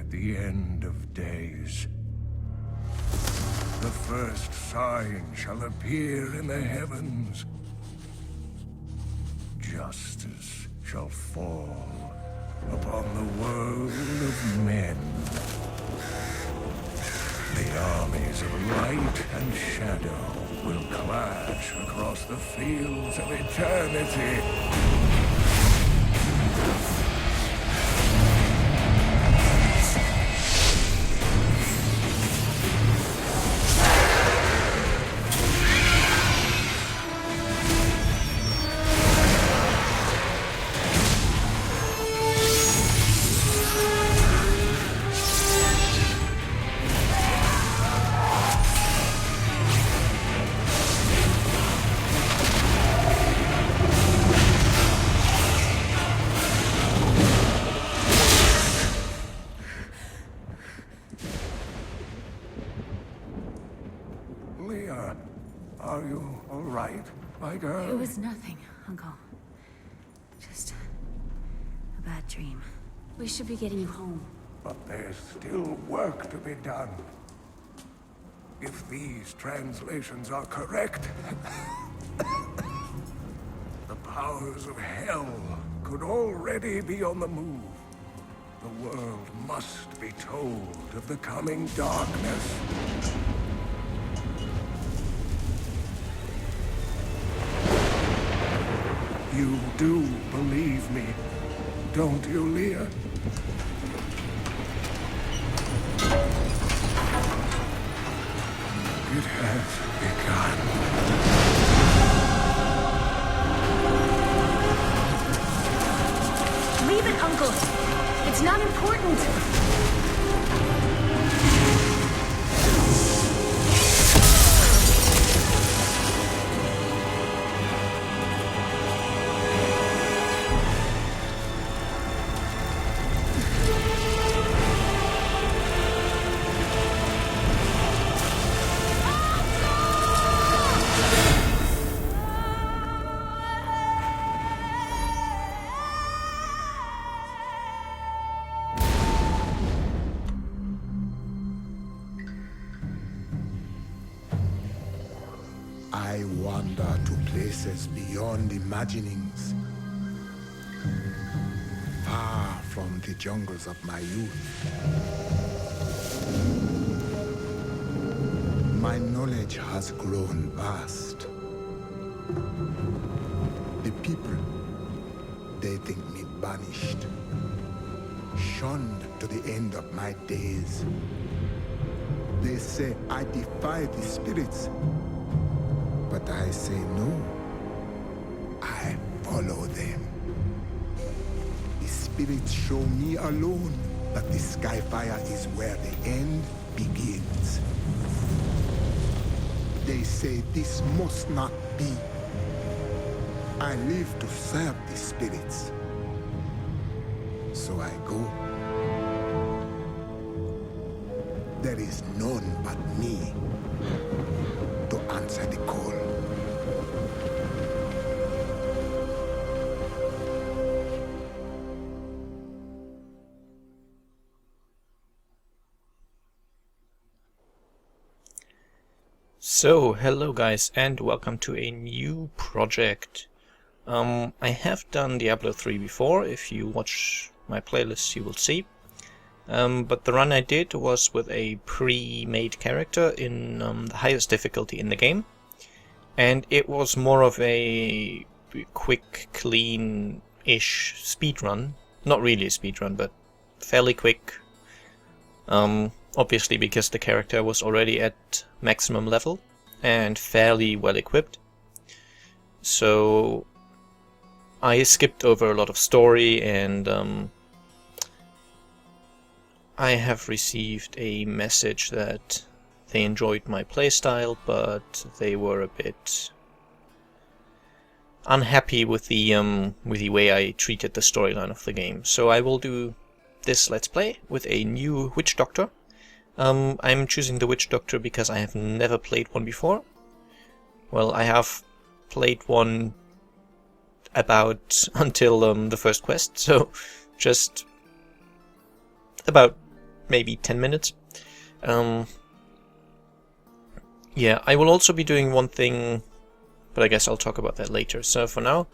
at the end of days. The first sign shall appear in the heavens. Justice shall fall upon the world of men. The armies of light and shadow will clash across the fields of eternity. Leah, are you all right, my girl? It was nothing, Uncle. Just a bad dream. We should be getting you home. But there's still work to be done. If these translations are correct, the powers of hell could already be on the move. The world must be told of the coming darkness. You do believe me, don't you, Leah? It has begun. Leave it, Uncle! It's not important! I wander to places beyond imaginings, far from the jungles of my youth. My knowledge has grown vast. The people, they think me banished, shunned to the end of my days. They say I defy the spirits. But I say no. I follow them. The spirits show me alone that the Skyfire is where the end begins. They say this must not be. I live to serve the spirits. So I go. There is none but me to answer the call. So, hello guys and welcome to a new project. I have done Diablo 3 before. If you watch my playlist you will see. But the run I did was with a pre-made character in the highest difficulty in the game. And it was more of a quick, clean-ish speedrun. Not really a speedrun, but fairly quick. Obviously because the character was already at maximum level and fairly well equipped. So I skipped over a lot of story, and I have received a message that they enjoyed my playstyle, but they were a bit unhappy with the way I treated the storyline of the game. So I will do this Let's Play with a new Witch Doctor. I'm choosing the Witch Doctor because I have never played one before. Well, I have played one about until the first quest, so just about maybe 10 minutes. Yeah, I will also be doing one thing, but I guess I'll talk about that later. So for now...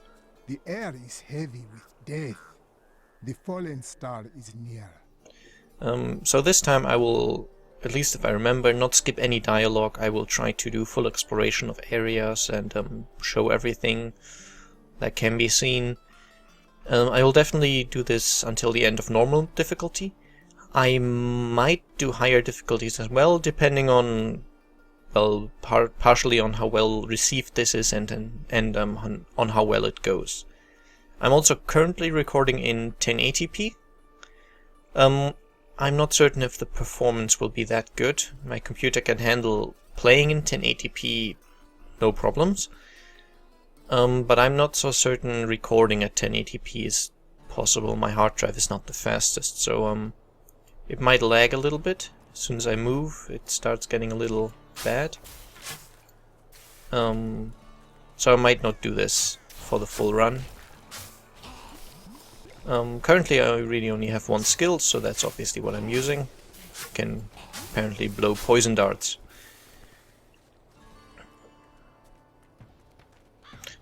The air is heavy with death. The fallen star is near. So this time I will, at least if I remember, not skip any dialogue. I will try to do full exploration of areas and show everything that can be seen. I will definitely do this until the end of normal difficulty. I might do higher difficulties as well, depending on, well, partially on how well received this is and on how well it goes. I'm also currently recording in 1080p. I'm not certain if the performance will be that good. My computer can handle playing in 1080p no problems. But I'm not so certain recording at 1080p is possible. My hard drive is not the fastest, so it might lag a little bit. As soon as I move, it starts getting a little bad. So I might not do this for the full run. Currently I really only have one skill, so that's obviously what I'm using. Can apparently blow poison darts.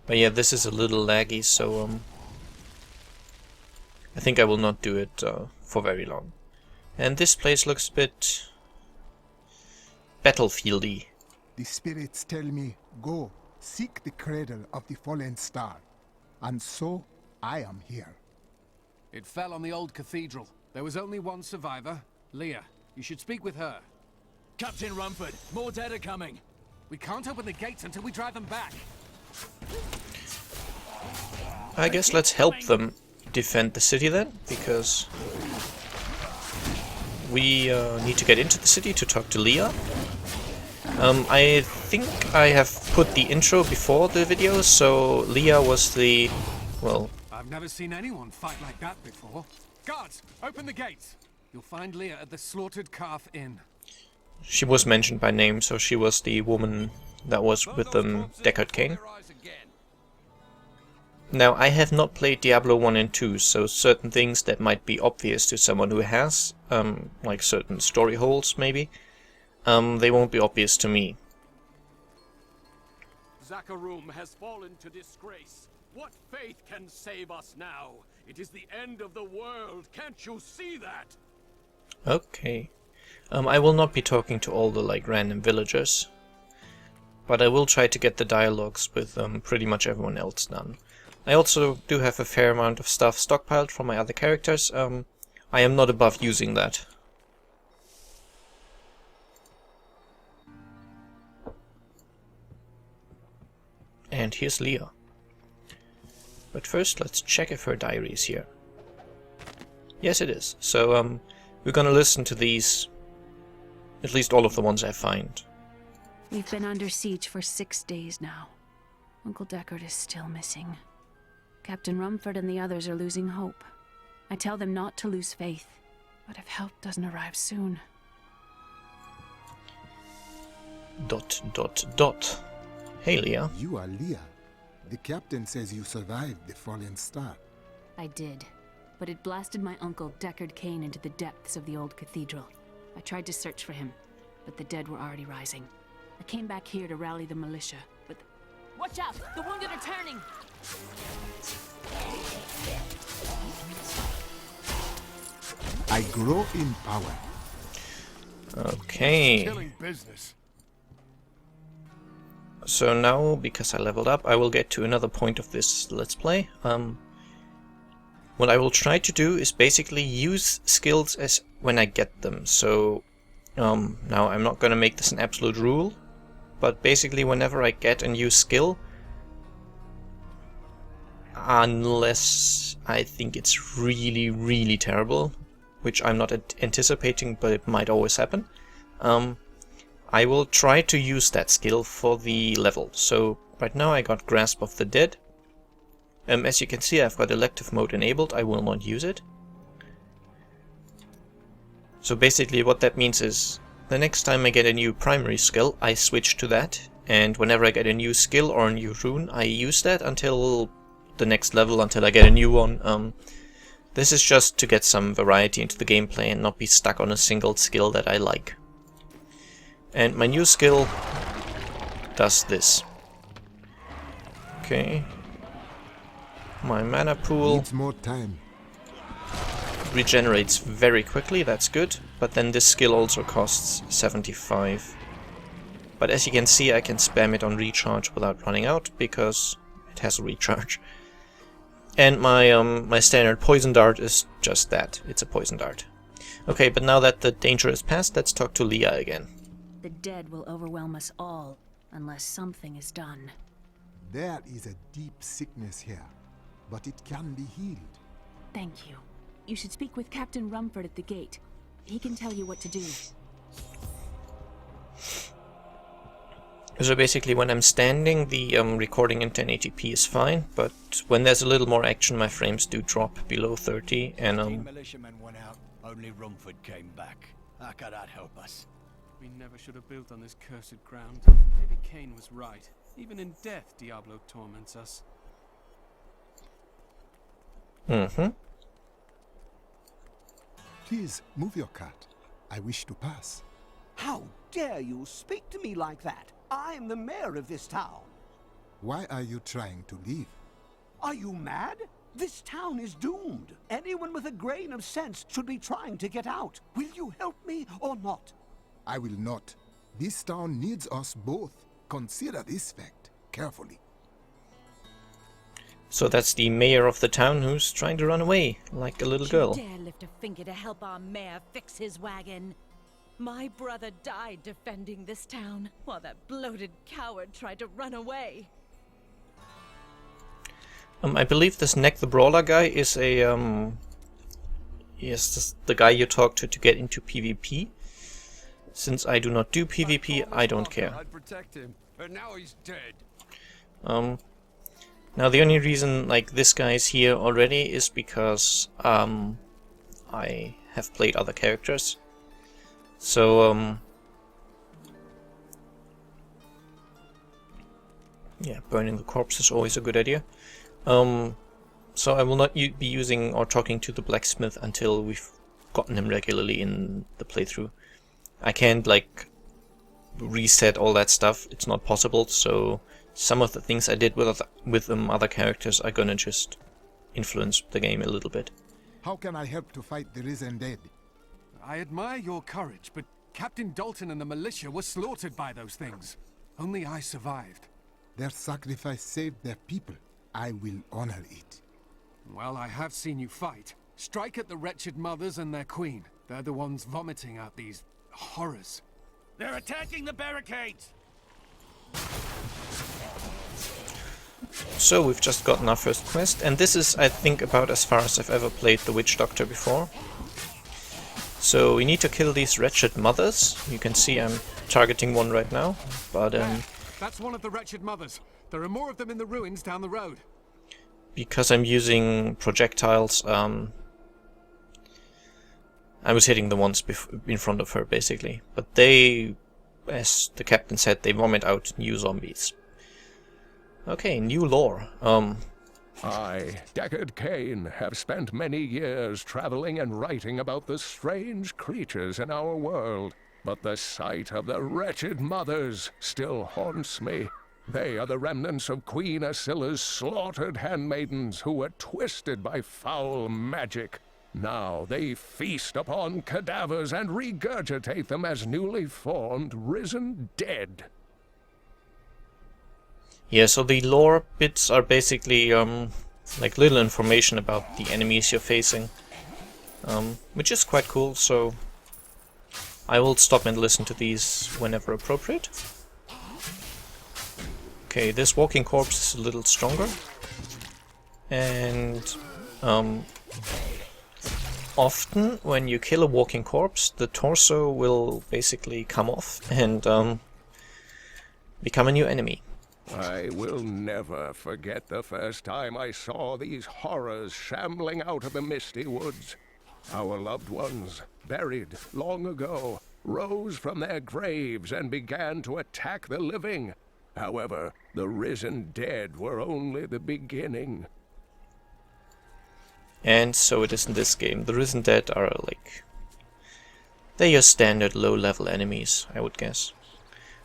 But yeah, this is a little laggy, so I think I will not do it for very long. And this place looks a bit battlefieldy. The spirits tell me, go, seek the cradle of the fallen star. And so, I am here. It fell on the old cathedral. There was only one survivor, Leah. You should speak with her. Captain Rumford, more dead are coming. We can't open the gates until we drive them back. I guess let's help them defend the city then, because we need to get into the city to talk to Leah. I think I have put the intro before the video, so Leah was the, well... I've never seen anyone fight like that before. Guards, open the gates. You'll find Leah at the Slaughtered Calf Inn. She was mentioned by name, so she was the woman that was with Deckard Cain. Now, I have not played Diablo 1 and 2, so certain things that might be obvious to someone who has, like certain story holes maybe, they won't be obvious to me. Zakharum has fallen to disgrace. What faith can save us now? It is the end of the world. Can't you see that? Okay. I will not be talking to all the like random villagers, but I will try to get the dialogues with pretty much everyone else done. I also do have a fair amount of stuff stockpiled from my other characters. I am not above using that. And here's Leah. But first, let's check if her diary is here. Yes, it is. So, we're gonna listen to these, at least all of the ones I find. We've been under siege for 6 days now. Uncle Deckard is still missing. Captain Rumford and the others are losing hope. I tell them not to lose faith, but if help doesn't arrive soon... ... Hey, Leah. You are Leah. The captain says you survived the fallen star. I did, but it blasted my uncle Deckard Cain into the depths of the old cathedral. I tried to search for him, but the dead were already rising. I came back here to rally the militia, but... Watch out! The wounded are turning! I grow in power. Okay. Killing business. So now, because I leveled up, I will get to another point of this Let's Play. What I will try to do is basically use skills as when I get them. So now I'm not going to make this an absolute rule, but basically whenever I get a new skill, unless I think it's really, really terrible, which I'm not anticipating, but it might always happen, I will try to use that skill for the level. So right now I got Grasp of the Dead. As you can see, I've got elective mode enabled. I will not use it. So basically what that means is the next time I get a new primary skill, I switch to that, and whenever I get a new skill or a new rune, I use that until the next level, until I get a new one. This is just to get some variety into the gameplay and not be stuck on a single skill that I like. And my new skill does this. Okay. My mana pool Needs more time. regenerates very quickly, that's good. But then this skill also costs 75. But as you can see, I can spam it on recharge without running out, because it has a recharge. And my standard poison dart is just that. It's a poison dart. Okay, but now that the danger is past, let's talk to Leah again. The dead will overwhelm us all, unless something is done. There is a deep sickness here, but it can be healed. Thank you. You should speak with Captain Rumford at the gate. He can tell you what to do. So basically when I'm standing, the recording in 1080p is fine, but when there's a little more action, my frames do drop below 30, and Militiamen went out, only Rumford came back. How could that help us? We never should have built on this cursed ground. Maybe Cain was right. Even in death, Diablo torments us. Please, move your cart. I wish to pass. How dare you speak to me like that? I'm the mayor of this town. Why are you trying to leave? Are you mad? This town is doomed. Anyone with a grain of sense should be trying to get out. Will you help me or not? I will not. This town needs us both. Consider this fact carefully. so that's the mayor of the town who's trying to run away, like a little girl. You dare lift a finger to help our mayor fix his wagon? My brother died defending this town, while that bloated coward tried to run away. I believe this Neck the Brawler guy is a the guy you talk to get into PvP. Since I do not do PvP, I don't care. I'd protect him, but now he's dead. Now the only reason like this guy is here already is because I have played other characters. So yeah, burning the corpse is always a good idea. So I will not be using or talking to the blacksmith until we've gotten him regularly in the playthrough. I can't like reset all that stuff, it's not possible, so some of the things I did with other characters are gonna just influence the game a little bit. How can I help to fight the risen dead? I admire your courage, but Captain Dalton and the militia were slaughtered by those things. Only I survived. Their sacrifice saved their people. I will honor it. Well, I have seen you fight. Strike at the wretched mothers and their queen. They're the ones vomiting out these horrors. They're attacking the barricades! So we've just gotten our first quest, and this is, I think, about as far as I've ever played the Witch Doctor before. So we need to kill these wretched mothers. You can see I'm targeting one right now, but That's one of the wretched mothers. There are more of them in the ruins down the road. because I'm using projectiles, I was hitting the ones in front of her, basically. But they, as the captain said, they vomit out new zombies. Okay, new lore. I, Deckard Cain, have spent many years traveling and writing about the strange creatures in our world. But the sight of the wretched mothers still haunts me. They are the remnants of Queen Asilla's slaughtered handmaidens who were twisted by foul magic. Now they feast upon cadavers and regurgitate them as newly formed, risen dead. Yeah, so the lore bits are basically like little information about the enemies you're facing, which is quite cool, so I will stop and listen to these whenever appropriate. Okay, this walking corpse is a little stronger, and often when you kill a walking corpse, the torso will basically come off and become a new enemy. I will never forget the first time I saw these horrors shambling out of the misty woods. Our loved ones, buried long ago, rose from their graves and began to attack the living. However, the risen dead were only the beginning. And so it is in this game. The Risen Dead are like... they're your standard low-level enemies, I would guess.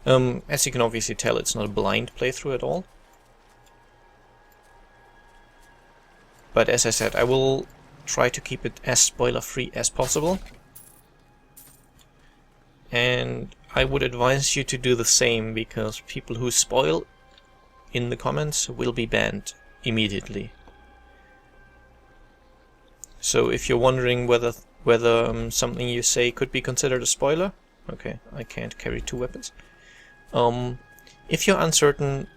As you can obviously tell, it's not a blind playthrough at all. But as I said, I will try to keep it as spoiler-free as possible. And I would advise you to do the same, because people who spoil in the comments will be banned immediately. So if you're wondering whether something you say could be considered a spoiler, okay, I can't carry 2 weapons. If you're uncertain,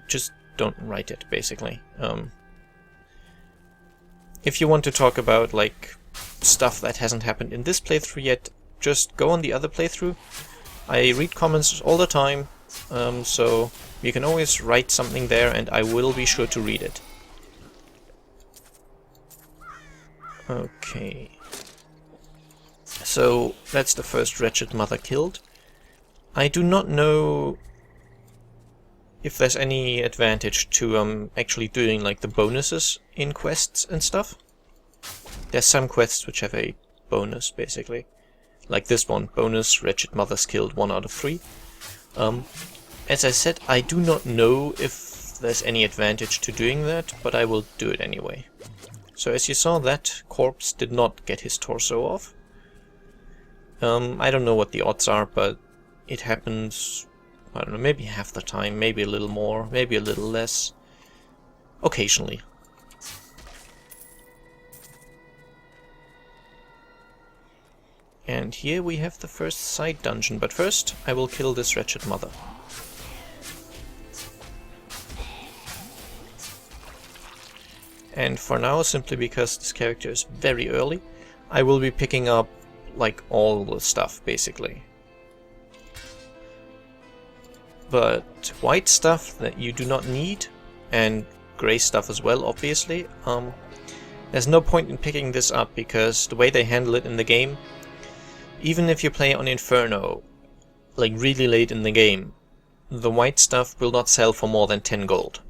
just don't write it, basically. If you want to talk about like stuff that hasn't happened in this playthrough yet, just go on the other playthrough. I read comments all the time, so you can always write something there and I will be sure to read it. Okay. So that's the first wretched mother killed. I do not know if there's any advantage to actually doing like the bonuses in quests and stuff. There's some quests which have a bonus, basically. Like this one, bonus, wretched mothers killed 1 out of 3. As I said, I do not know if there's any advantage to doing that, but I will do it anyway. So as you saw, that corpse did not get his torso off. I don't know what the odds are, but it happens, I don't know, maybe half the time, maybe a little more, maybe a little less. Occasionally. And here we have the first side dungeon, but first I will kill this wretched mother. And for now, simply because this character is very early, I will be picking up like all the stuff, basically. But white stuff that you do not need, and grey stuff as well, obviously, there's no point in picking this up, because the way they handle it in the game, even if you play on Inferno, like really late in the game, the white stuff will not sell for more than 10 gold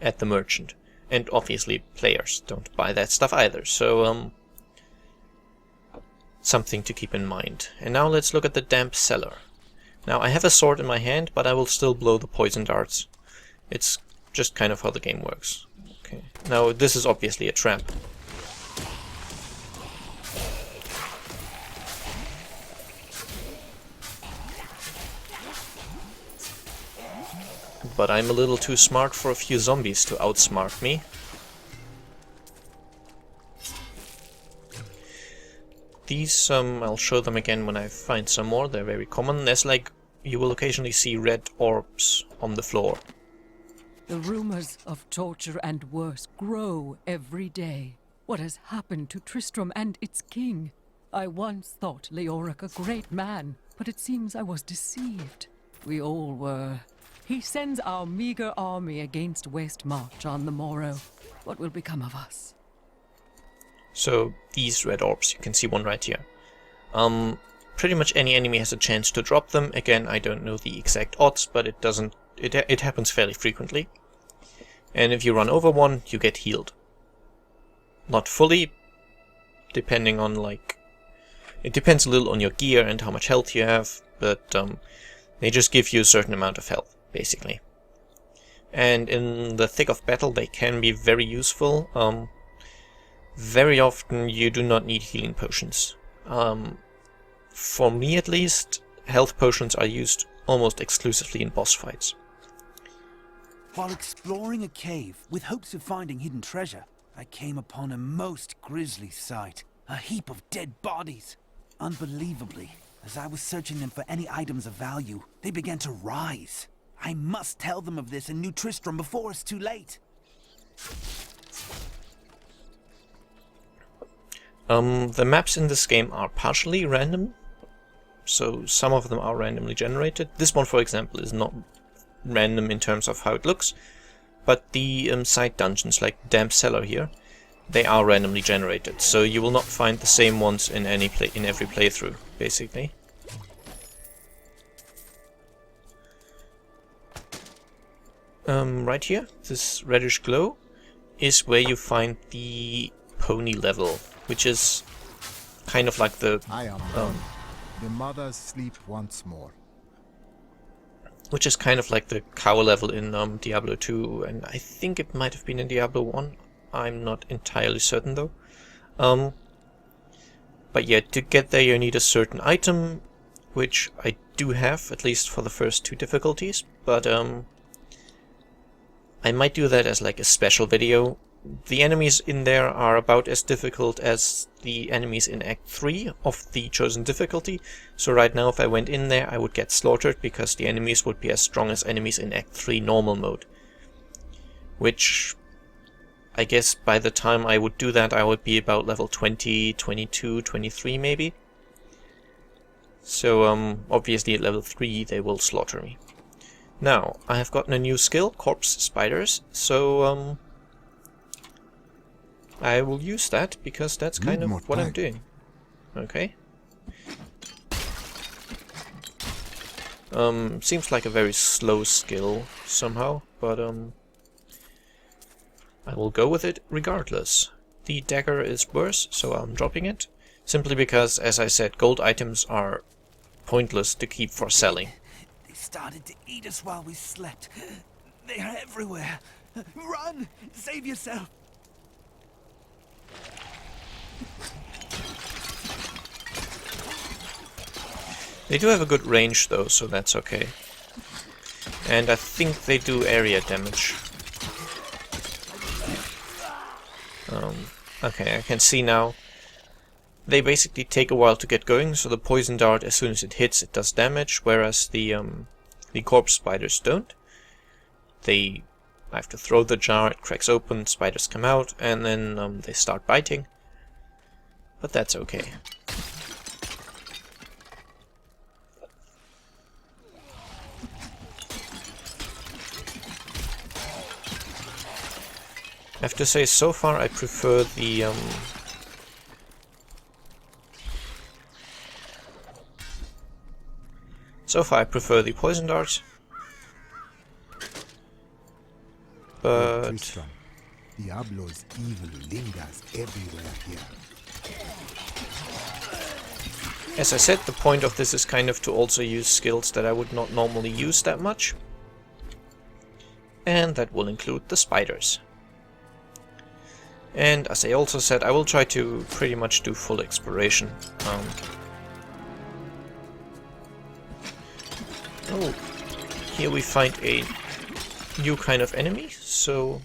at the merchant. And obviously players don't buy that stuff either, so something to keep in mind. And now let's look at the damp cellar. Now I have a sword in my hand, but I will still blow the poison darts. It's just kind of how the game works. Okay. Now this is obviously a trap. But I'm a little too smart for a few zombies to outsmart me. These, I'll show them again when I find some more. They're very common. There's like, you will occasionally see red orbs on the floor. The rumors of torture and worse grow every day. What has happened to Tristram and its king? I once thought Leoric a great man, but it seems I was deceived. We all were. He sends our meager army against West March on the morrow. What will become of us? So these red orbs, you can see one right here. Pretty much any enemy has a chance to drop them. Again, I don't know the exact odds, but it happens fairly frequently. And if you run over one, you get healed. Not fully, depending on like... it depends a little on your gear and how much health you have, but they just give you a certain amount of health, basically. And in the thick of battle, they can be very useful. Very often you do not need healing potions. For me at least, health potions are used almost exclusively in boss fights. While exploring a cave with hopes of finding hidden treasure, I came upon a most grisly sight. A heap of dead bodies. Unbelievably, as I was searching them for any items of value, they began to rise. I must tell them of this in New Tristram before it's too late. The maps in this game are partially random, so some of them are randomly generated. This one, for example, is not random in terms of how it looks, but the side dungeons, like Damp Cellar here, they are randomly generated, so you will not find the same ones in every playthrough, basically. Right here, this reddish glow is where you find the pony level, which is kind of like the I am done. The mothers sleep once more. which is kind of like the cow level in Diablo 2, and I think it might have been in Diablo 1. I'm not entirely certain though. But yeah, to get there you need a certain item, which I do have, at least for the first 2 difficulties, but I might do that as like a special video. The enemies in there are about as difficult as the enemies in Act 3 of the chosen difficulty, so right now if I went in there I would get slaughtered because the enemies would be as strong as enemies in Act 3 normal mode. Which, I guess by the time I would do that I would be about level 20, 22, 23 maybe. So obviously at level 3 they will slaughter me. Now, I have gotten a new skill, Corpse Spiders, so I will use that because that's kind of what I'm doing. Okay. Seems like a very slow skill somehow, but I will go with it regardless. The dagger is worse, so I'm dropping it. Simply because, as I said, gold items are pointless to keep for selling. They started to eat us while we slept. They are everywhere. Run! Save yourself! They do have a good range though, so that's okay. And I think they do area damage. Okay, I can see now. They basically take a while to get going, so the poison dart, as soon as it hits, it does damage, whereas the corpse spiders don't. I have to throw the jar, it cracks open, spiders come out, and then they start biting. But that's okay. I have to say, so far I prefer the poison dart. But Tristram, Diablo's evil lingers everywhere here. as I said, the point of this is kind of to also use skills that I would not normally use that much. And that will include the spiders. And as I also said, I will try to pretty much do full exploration. Oh, here we find a new kind of enemy, so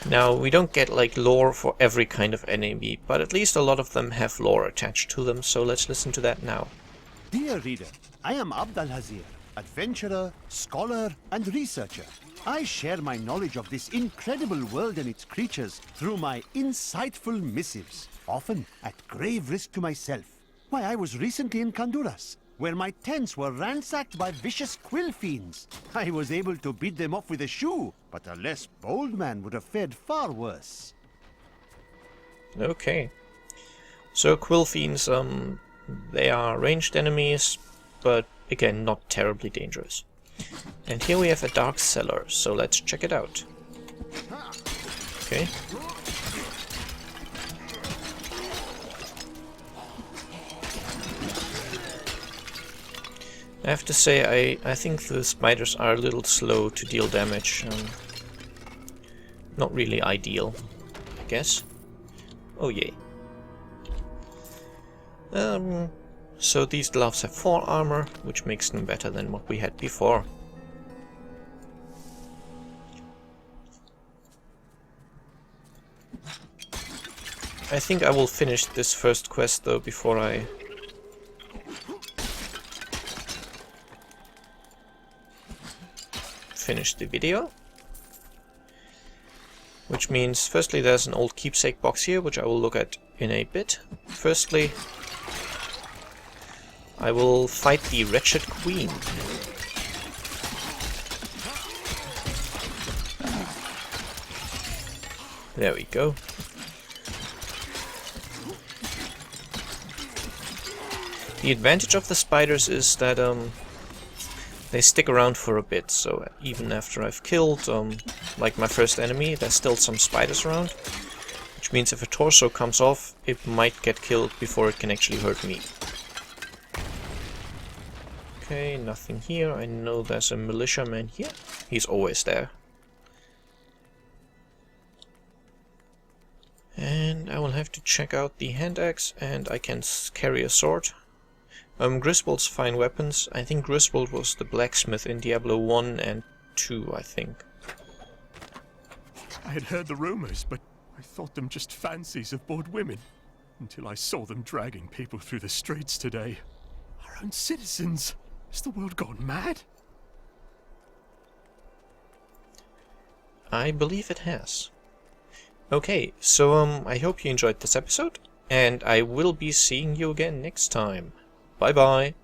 now we don't get like lore for every kind of enemy, but at least a lot of them have lore attached to them, so let's listen to that now. Dear reader, I am Abdalhazir, adventurer, scholar, and researcher. I share my knowledge of this incredible world and its creatures through my insightful missives, often at grave risk to myself. Why, I was recently in Kanduras, where my tents were ransacked by vicious quill fiends. I was able to beat them off with a shoe, but a less bold man would have fared far worse. Okay. So quill fiends, they are ranged enemies, but again, not terribly dangerous. And here we have a dark cellar, so let's check it out. Okay. I have to say, I think the spiders are a little slow to deal damage. Not really ideal, I guess. Oh yay. So these gloves have 4 armor, which makes them better than what we had before. I think I will finish this first quest though before I finish the video. Which means, firstly, there's an old keepsake box here, which I will look at in a bit. Firstly, I will fight the wretched queen. There we go. The advantage of the spiders is that they stick around for a bit, so even after I've killed like my first enemy, there's still some spiders around, which means if a torso comes off, it might get killed before it can actually hurt me. Okay, nothing here. I know there's a militiaman here. He's always there. And I will have to check out the hand axe, and I can carry a sword. Griswold's fine weapons. I think Griswold was the blacksmith in Diablo 1 and 2, I think. I had heard the rumors, but I thought them just fancies of bored women, until I saw them dragging people through the streets today. Our own citizens. Has the world gone mad? I believe it has. Okay, so I hope you enjoyed this episode, and I will be seeing you again next time. Bye bye!